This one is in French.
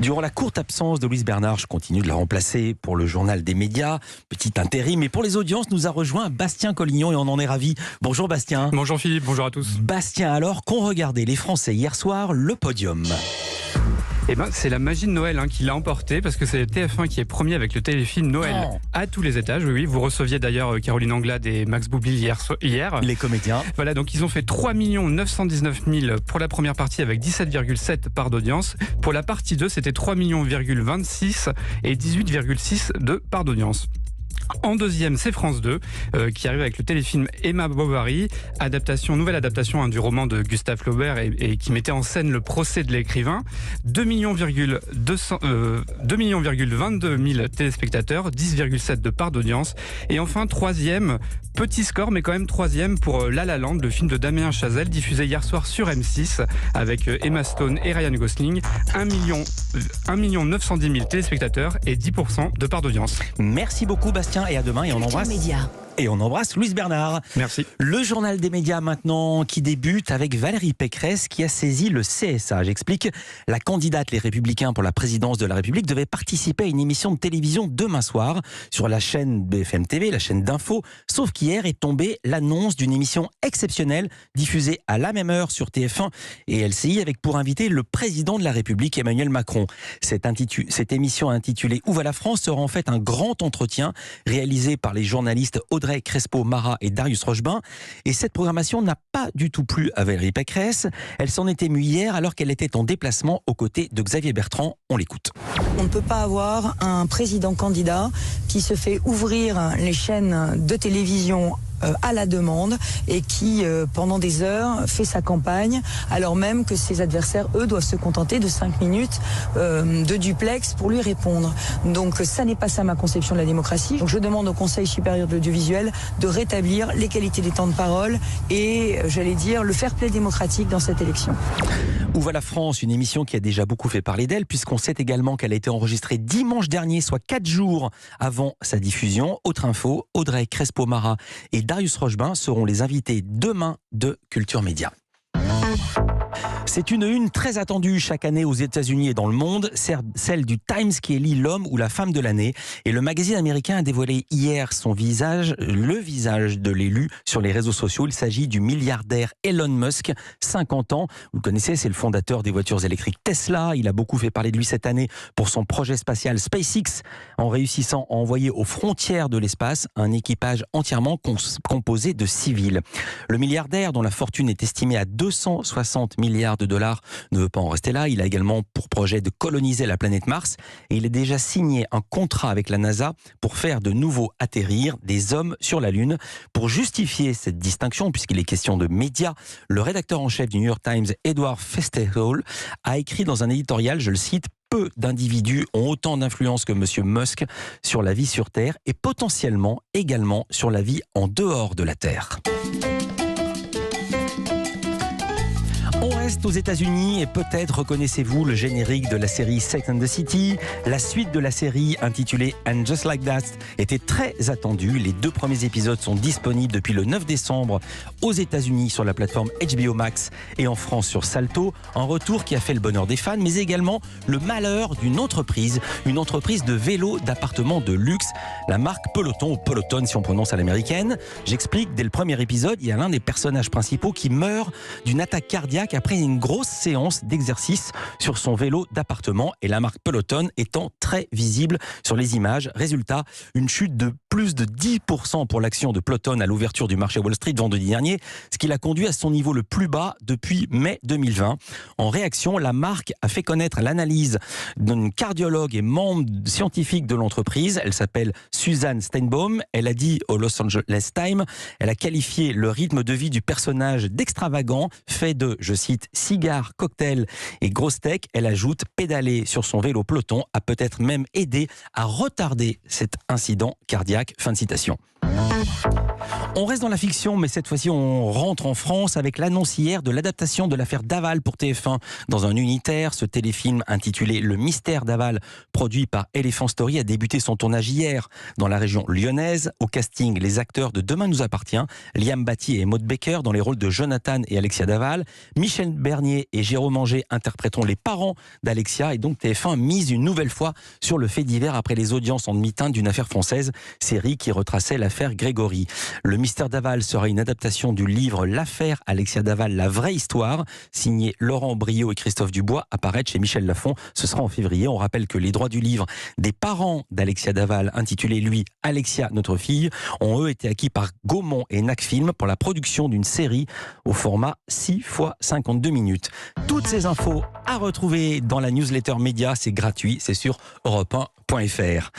Durant la courte absence de Louise Bernard, je continue de la remplacer pour le journal des médias. Petit intérim, mais pour les audiences, nous a rejoint Bastien Collignon et on en est ravis. Bonjour Bastien. Bonjour Philippe, bonjour à tous. Bastien, alors qu'ont regardé les Français hier soir le podium? Eh ben, c'est la magie de Noël qui l'a emporté, parce que c'est TF1 qui est premier avec le téléfilm Noël à tous les étages. Oui, vous receviez d'ailleurs Caroline Anglade et Max Boublil hier. Les comédiens. Voilà, donc ils ont fait 3 919 000 pour la première partie avec 17,7 parts d'audience. Pour la partie 2, c'était 3,26 millions et 18,6 de parts d'audience. En deuxième, c'est France 2 qui arrive avec le téléfilm Emma Bovary, nouvelle adaptation du roman de Gustave Flaubert et qui mettait en scène le procès de l'écrivain. 2,22 millions téléspectateurs, 10,7 de part d'audience. Et enfin, troisième, petit score, mais quand même troisième pour La La Land, le film de Damien Chazelle, diffusé hier soir sur M6 avec Emma Stone et Ryan Gosling. 1 910 000 téléspectateurs et 10% de part d'audience. Merci beaucoup Bastien et à demain et on embrasse Louise Bernard. Merci. Le journal des médias maintenant qui débute avec Valérie Pécresse qui a saisi le CSA. J'explique, la candidate Les Républicains pour la présidence de la République devait participer à une émission de télévision demain soir sur la chaîne BFM TV, la chaîne d'info. Sauf qu'hier est tombée l'annonce d'une émission exceptionnelle diffusée à la même heure sur TF1 et LCI avec pour invité le président de la République Emmanuel Macron. Cette émission intitulée Où va la France sera en fait un grand entretien réalisé par les journalistes Audrey Crespo-Mara et Darius Rochebin. Et cette programmation n'a pas du tout plu à Valérie Pécresse. Elle s'en est émue hier alors qu'elle était en déplacement aux côtés de Xavier Bertrand. On l'écoute. On ne peut pas avoir un président candidat qui se fait ouvrir les chaînes de télévision à la demande et qui, pendant des heures, fait sa campagne, alors même que ses adversaires, eux, doivent se contenter de 5 minutes de duplex pour lui répondre. Donc ça n'est pas ça ma conception de la démocratie. Donc je demande au Conseil supérieur de l'audiovisuel de rétablir les qualités des temps de parole et, j'allais dire, le fair play démocratique dans cette élection. Où va la France, une émission qui a déjà beaucoup fait parler d'elle, puisqu'on sait également qu'elle a été enregistrée dimanche dernier, soit 4 jours avant sa diffusion. Autre info, Audrey Crespo-Mara et Darius Rochebin seront les invités demain de Culture Média. C'est une une très attendue chaque année aux États-Unis et dans le monde, celle du Times qui élit l'homme ou la femme de l'année. Et le magazine américain a dévoilé hier le visage de l'élu sur les réseaux sociaux. Il s'agit du milliardaire Elon Musk, 50 ans. Vous le connaissez, c'est le fondateur des voitures électriques Tesla. Il a beaucoup fait parler de lui cette année pour son projet spatial SpaceX, en réussissant à envoyer aux frontières de l'espace un équipage entièrement composé de civils. Le milliardaire, dont la fortune est estimée à 260 milliards de dollars, ne veut pas en rester là. Il a également pour projet de coloniser la planète Mars et il a déjà signé un contrat avec la NASA pour faire de nouveau atterrir des hommes sur la Lune. Pour justifier cette distinction, puisqu'il est question de médias, le rédacteur en chef du New York Times, Edward Festehall, a écrit dans un éditorial, je le cite, « Peu d'individus ont autant d'influence que M. Musk sur la vie sur Terre et potentiellement également sur la vie en dehors de la Terre ». On reste aux États-Unis et peut-être reconnaissez-vous le générique de la série Sex and the City. La suite de la série intitulée And Just Like That était très attendue. Les 2 premiers épisodes sont disponibles depuis le 9 décembre aux États-Unis sur la plateforme HBO Max et en France sur Salto. Un retour qui a fait le bonheur des fans, mais également le malheur d'une entreprise, une entreprise de vélos d'appartements de luxe, la marque Peloton, ou Peloton si on prononce à l'américaine. J'explique, dès le premier épisode, il y a l'un des personnages principaux qui meurt d'une attaque cardiaque après une grosse séance d'exercice sur son vélo d'appartement et la marque Peloton étant très visible sur les images. Résultat, une chute de plus de 10% pour l'action de Peloton à l'ouverture du marché Wall Street vendredi dernier, ce qui l'a conduit à son niveau le plus bas depuis mai 2020. En réaction, la marque a fait connaître l'analyse d'une cardiologue et membre scientifique de l'entreprise. Elle s'appelle Suzanne Steinbaum. Elle a dit au Los Angeles Times, elle a qualifié le rythme de vie du personnage d'extravagant, fait de, je cite, cigares, cocktails et grosses tech. Elle ajoute, pédaler sur son vélo Peloton a peut-être même aidé à retarder cet incident cardiaque. Fin de citation. On reste dans la fiction, mais cette fois-ci on rentre en France avec l'annonce hier de l'adaptation de l'affaire Daval pour TF1 dans un unitaire. Ce téléfilm intitulé Le Mystère Daval, produit par Elephant Story, a débuté son tournage hier dans la région lyonnaise. Au casting, les acteurs de Demain nous appartient, Liam Batty et Maud Baker dans les rôles de Jonathan et Alexia Daval. Michel Bernier et Jérôme Anger interpréteront les parents d'Alexia, et donc TF1 mise une nouvelle fois sur le fait divers après les audiences en demi-teinte d'une affaire française, série qui retraçait l'affaire Grégory. Le Mystère Daval sera une adaptation du livre L'affaire Alexia Daval, la vraie histoire, signé Laurent Briot et Christophe Dubois, apparaître chez Michel Lafon. Ce sera en février. On rappelle que les droits du livre des parents d'Alexia Daval, intitulé lui Alexia, notre fille, ont eux été acquis par Gaumont et Nacfilm pour la production d'une série au format 6 x 52 minutes. Toutes ces infos à retrouver dans la newsletter média, c'est gratuit, c'est sur europe1.fr.